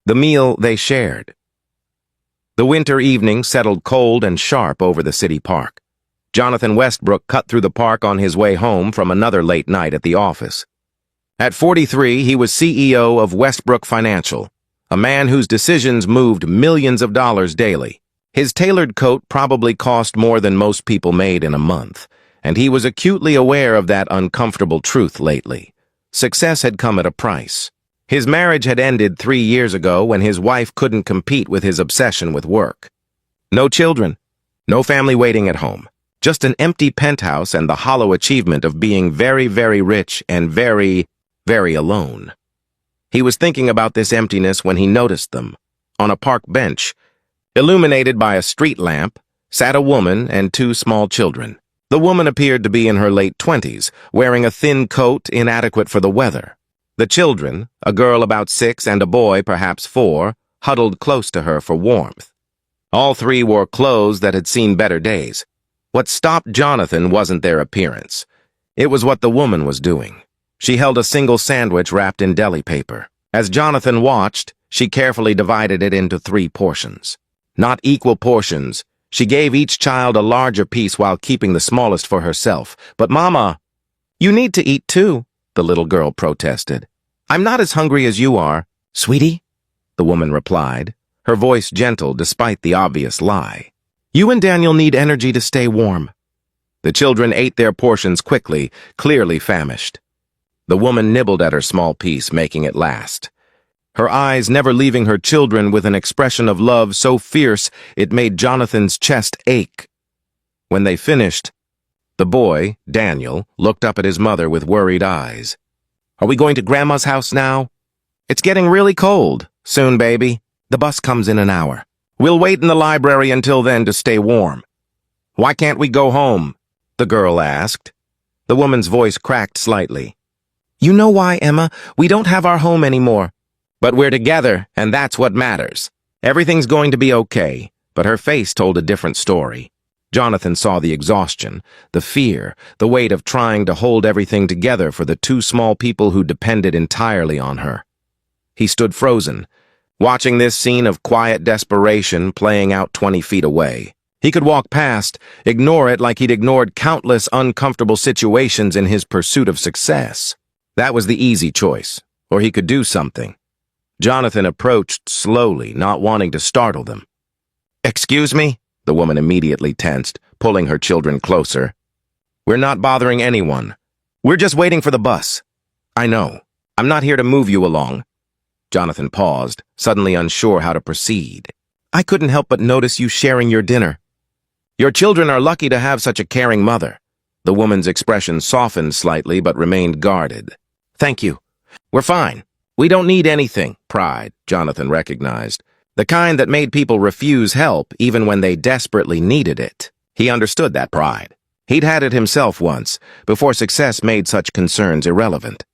the meal they shared. The winter evening settled cold and sharp over the city park. Jonathan Westbrook cut through the park on his way home from another late night at the office. At 43, he was CEO of Westbrook Financial, a man whose decisions moved millions of dollars daily. His tailored coat probably cost more than most people made in a month, and he was acutely aware of that uncomfortable truth lately. Success had come at a price. His marriage had ended 3 years ago when his wife couldn't compete with his obsession with work. No children, no family waiting at home, just an empty penthouse and the hollow achievement of being very, very rich and very, very alone. He was thinking about this emptiness when he noticed them. On a park bench, illuminated by a street lamp, sat a woman and 2 small children. The woman appeared to be in her late 20s, wearing a thin coat inadequate for the weather. The children, a girl about 6 and a boy perhaps 4, huddled close to her for warmth. All 3 wore clothes that had seen better days. What stopped Jonathan wasn't their appearance. It was what the woman was doing. She held a single sandwich wrapped in deli paper. As Jonathan watched, she carefully divided it into 3 portions. Not equal portions. She gave each child a larger piece while keeping the smallest for herself. "But Mama, you need to eat too," the little girl protested. "I'm not as hungry as you are." "Sweetie," the woman replied, her voice gentle despite the obvious lie. "You and Daniel need energy to stay warm." The children ate their portions quickly, clearly famished. The woman nibbled at her small piece, making it last. Her eyes never leaving her children with an expression of love so fierce it made Jonathan's chest ache. When they finished, the boy, Daniel, looked up at his mother with worried eyes. "Are we going to Grandma's house now?" "It's getting really cold. Soon, baby. The bus comes in an hour. We'll wait in the library until then to stay warm." "Why can't we go home?" the girl asked. The woman's voice cracked slightly. "You know why, Emma? We don't have our home anymore. But we're together, and that's what matters. Everything's going to be okay." But her face told a different story. Jonathan saw the exhaustion, the fear, the weight of trying to hold everything together for the 2 small people who depended entirely on her. He stood frozen, watching this scene of quiet desperation playing out 20 feet away. He could walk past, ignore it like he'd ignored countless uncomfortable situations in his pursuit of success. That was the easy choice, or he could do something. Jonathan approached slowly, not wanting to startle them. "Excuse me?" The woman immediately tensed, pulling her children closer. "We're not bothering anyone. We're just waiting for the bus." "I know. I'm not here to move you along." Jonathan paused, suddenly unsure how to proceed. "I couldn't help but notice you sharing your dinner. Your children are lucky to have such a caring mother." The woman's expression softened slightly but remained guarded. "Thank you. We're fine. We don't need anything." Pride, Jonathan recognized. The kind that made people refuse help even when they desperately needed it. He understood that pride. He'd had it himself once, before success made such concerns irrelevant.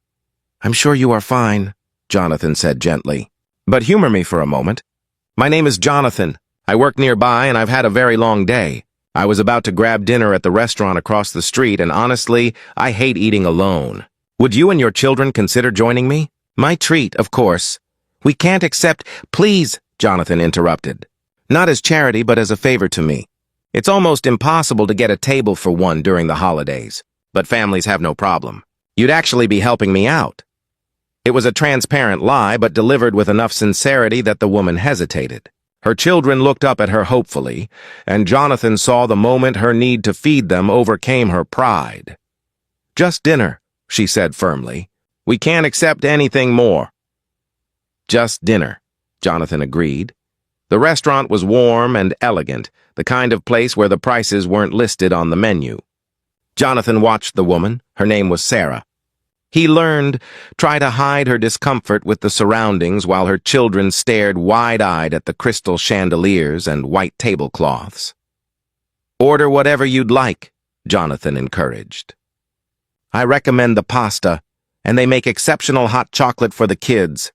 "I'm sure you are fine," Jonathan said gently. "But humor me for a moment. My name is Jonathan. I work nearby and I've had a very long day. I was about to grab dinner at the restaurant across the street and honestly, I hate eating alone. Would you and your children consider joining me? My treat, of course." "We can't accept—" "Please," Jonathan interrupted. "Not as charity, but as a favor to me. It's almost impossible to get a table for one during the holidays, but families have no problem. You'd actually be helping me out." It was a transparent lie, but delivered with enough sincerity that the woman hesitated. Her children looked up at her hopefully, and Jonathan saw the moment her need to feed them overcame her pride. "Just dinner," she said firmly. "We can't accept anything more." "Just dinner," Jonathan agreed. The restaurant was warm and elegant, the kind of place where the prices weren't listed on the menu. Jonathan watched the woman. Her name was Sarah. He learned, try to hide her discomfort with the surroundings while her children stared wide-eyed at the crystal chandeliers and white tablecloths. "Order whatever you'd like," Jonathan encouraged. "I recommend the pasta, and they make exceptional hot chocolate for the kids."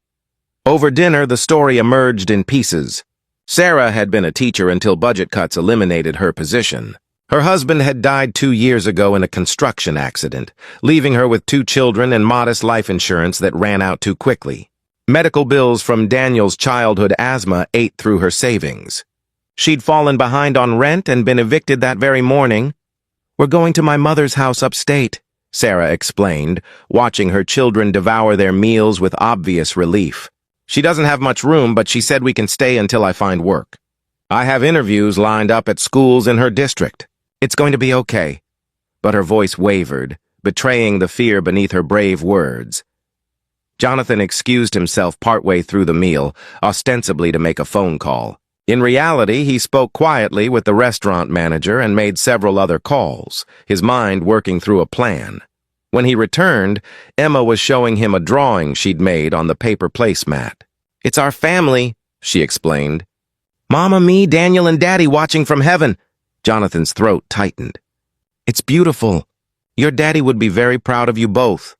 Over dinner, the story emerged in pieces. Sarah had been a teacher until budget cuts eliminated her position. Her husband had died 2 years ago in a construction accident, leaving her with 2 children and modest life insurance that ran out too quickly. Medical bills from Daniel's childhood asthma ate through her savings. She'd fallen behind on rent and been evicted that very morning. "We're going to my mother's house upstate," Sarah explained, watching her children devour their meals with obvious relief. "She doesn't have much room, but she said we can stay until I find work. I have interviews lined up at schools in her district. It's going to be okay." But her voice wavered, betraying the fear beneath her brave words. Jonathan excused himself partway through the meal, ostensibly to make a phone call. In reality, he spoke quietly with the restaurant manager and made several other calls, his mind working through a plan. When he returned, Emma was showing him a drawing she'd made on the paper placemat. "It's our family," she explained. "Mama, me, Daniel, and Daddy watching from heaven." Jonathan's throat tightened. "It's beautiful. Your daddy would be very proud of you both."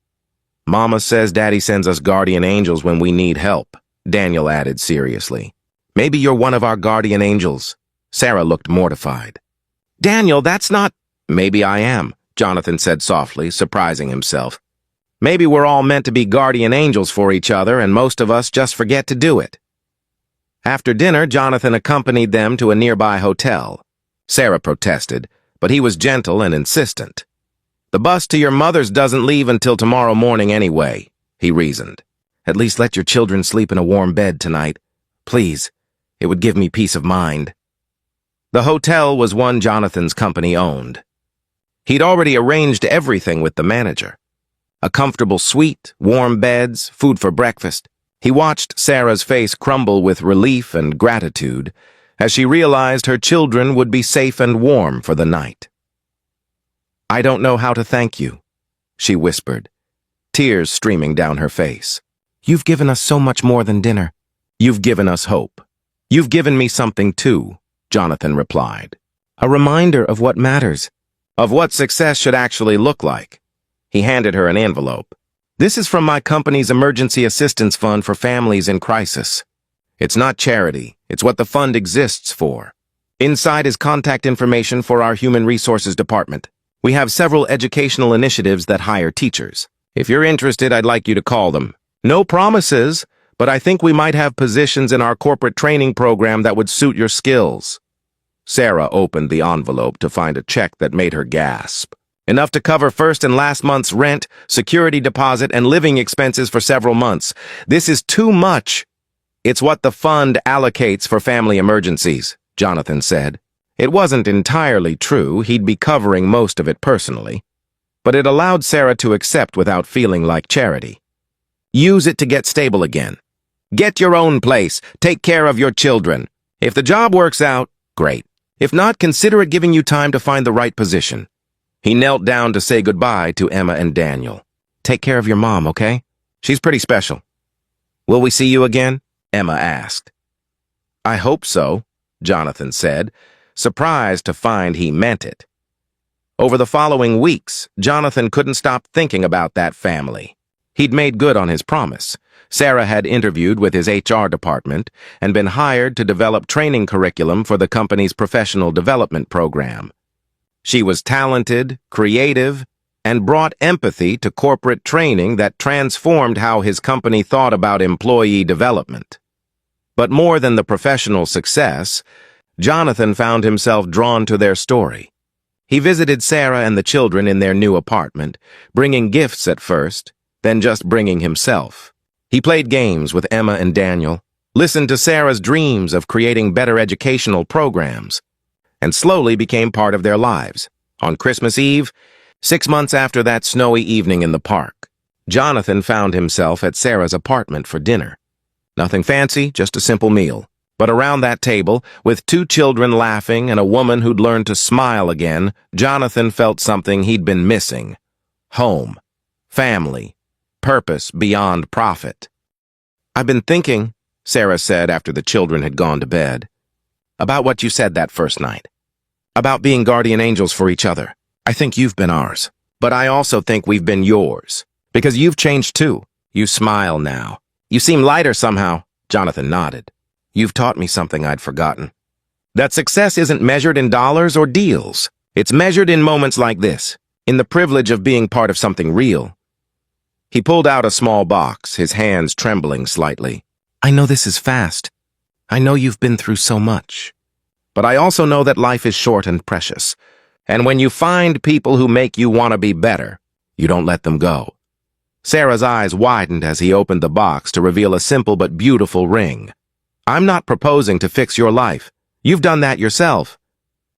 "Mama says Daddy sends us guardian angels when we need help," Daniel added seriously. "Maybe you're one of our guardian angels." Sarah looked mortified. "Daniel, that's not—" "Maybe I am," Jonathan said softly, surprising himself. "Maybe we're all meant to be guardian angels for each other, and most of us just forget to do it." After dinner, Jonathan accompanied them to a nearby hotel. Sarah protested, but he was gentle and insistent. "The bus to your mother's doesn't leave until tomorrow morning anyway," he reasoned. "At least let your children sleep in a warm bed tonight. Please, it would give me peace of mind." The hotel was one Jonathan's company owned. He'd already arranged everything with the manager. A comfortable suite, warm beds, food for breakfast. He watched Sarah's face crumble with relief and gratitude as she realized her children would be safe and warm for the night. "I don't know how to thank you," she whispered, tears streaming down her face. "You've given us so much more than dinner. You've given us hope. You've given me something too," Jonathan replied. "A reminder of what matters, of what success should actually look like." He handed her an envelope. "This is from my company's emergency assistance fund for families in crisis. It's not charity, it's what the fund exists for. Inside is contact information for our human resources department. We have several educational initiatives that hire teachers. If you're interested, I'd like you to call them. No promises, but I think we might have positions in our corporate training program that would suit your skills." Sarah opened the envelope to find a check that made her gasp. "Enough to cover first and last month's rent, security deposit, and living expenses for several months. This is too much." "It's what the fund allocates for family emergencies," Jonathan said. It wasn't entirely true, he'd be covering most of it personally. But it allowed Sarah to accept without feeling like charity. "Use it to get stable again. Get your own place, take care of your children. If the job works out, great. If not, consider it giving you time to find the right position." He knelt down to say goodbye to Emma and Daniel. "Take care of your mom, okay? She's pretty special." "Will we see you again?" Emma asked. "I hope so," Jonathan said, surprised to find he meant it. Over the following weeks, Jonathan couldn't stop thinking about that family. He'd made good on his promise. Sarah had interviewed with his HR department and been hired to develop training curriculum for the company's professional development program. She was talented, creative, and brought empathy to corporate training that transformed how his company thought about employee development. But more than the professional success, Jonathan found himself drawn to their story. He visited Sarah and the children in their new apartment, bringing gifts at first, then just bringing himself. He played games with Emma and Daniel, listened to Sarah's dreams of creating better educational programs, and slowly became part of their lives. On Christmas Eve, 6 months after that snowy evening in the park, Jonathan found himself at Sarah's apartment for dinner. Nothing fancy, just a simple meal. But around that table, with 2 children laughing and a woman who'd learned to smile again, Jonathan felt something he'd been missing. Home, family, purpose beyond profit. "I've been thinking," Sarah said after the children had gone to bed, "about what you said that first night. About being guardian angels for each other. I think you've been ours. But I also think we've been yours. Because you've changed too. You smile now. You seem lighter somehow." Jonathan nodded. "You've taught me something I'd forgotten. That success isn't measured in dollars or deals. It's measured in moments like this, in the privilege of being part of something real." He pulled out a small box, his hands trembling slightly. I know this is fast. I know you've been through so much. But I also know that life is short and precious. And when you find people who make you want to be better, you don't let them go. Sarah's eyes widened as he opened the box to reveal a simple but beautiful ring. I'm not proposing to fix your life. You've done that yourself.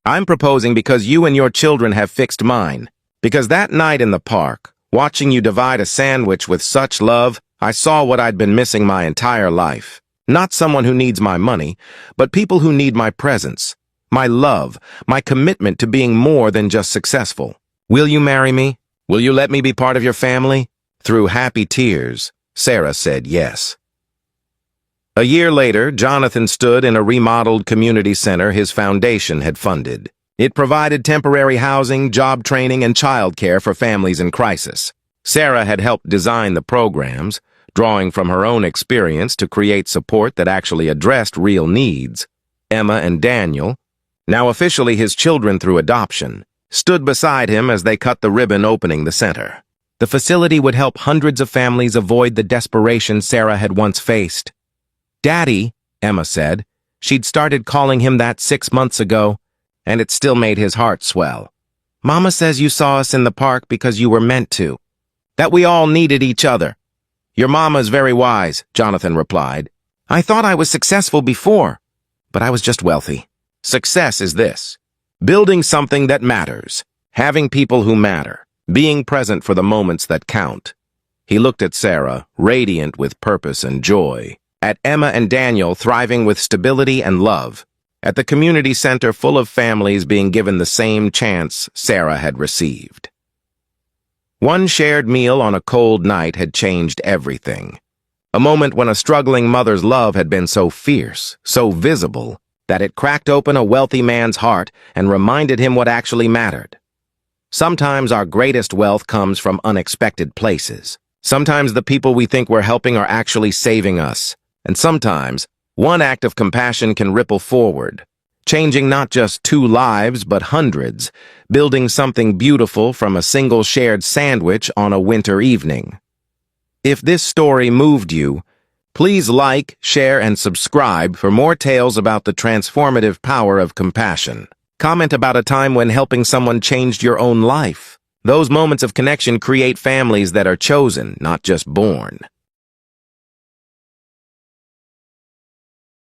I'm proposing because you and your children have fixed mine. Because that night in the park, watching you divide a sandwich with such love, I saw what I'd been missing my entire life. Not someone who needs my money, but people who need my presence, my love, my commitment to being more than just successful. Will you marry me? Will you let me be part of your family? Through happy tears, Sarah said yes. A year later, Jonathan stood in a remodeled community center his foundation had funded. It provided temporary housing, job training, and childcare for families in crisis. Sarah had helped design the programs, drawing from her own experience to create support that actually addressed real needs. Emma and Daniel, now officially his children through adoption, stood beside him as they cut the ribbon opening the center. The facility would help hundreds of families avoid the desperation Sarah had once faced. Daddy, Emma said. She'd started calling him that 6 months ago, and it still made his heart swell. Mama says you saw us in the park because you were meant to. That we all needed each other. Your mama's very wise, Jonathan replied. I thought I was successful before, but I was just wealthy. Success is this: building something that matters, having people who matter, being present for the moments that count. He looked at Sarah, radiant with purpose and joy, at Emma and Daniel thriving with stability and love, at the community center full of families being given the same chance Sarah had received. One shared meal on a cold night had changed everything. A moment when a struggling mother's love had been so fierce, so visible, that it cracked open a wealthy man's heart and reminded him what actually mattered. Sometimes our greatest wealth comes from unexpected places. Sometimes the people we think we're helping are actually saving us. And sometimes, one act of compassion can ripple forward, changing not just 2 lives but hundreds, building something beautiful from a single shared sandwich on a winter evening. If this story moved you, please like, share, and subscribe for more tales about the transformative power of compassion. Comment about a time when helping someone changed your own life. Those moments of connection create families that are chosen, not just born.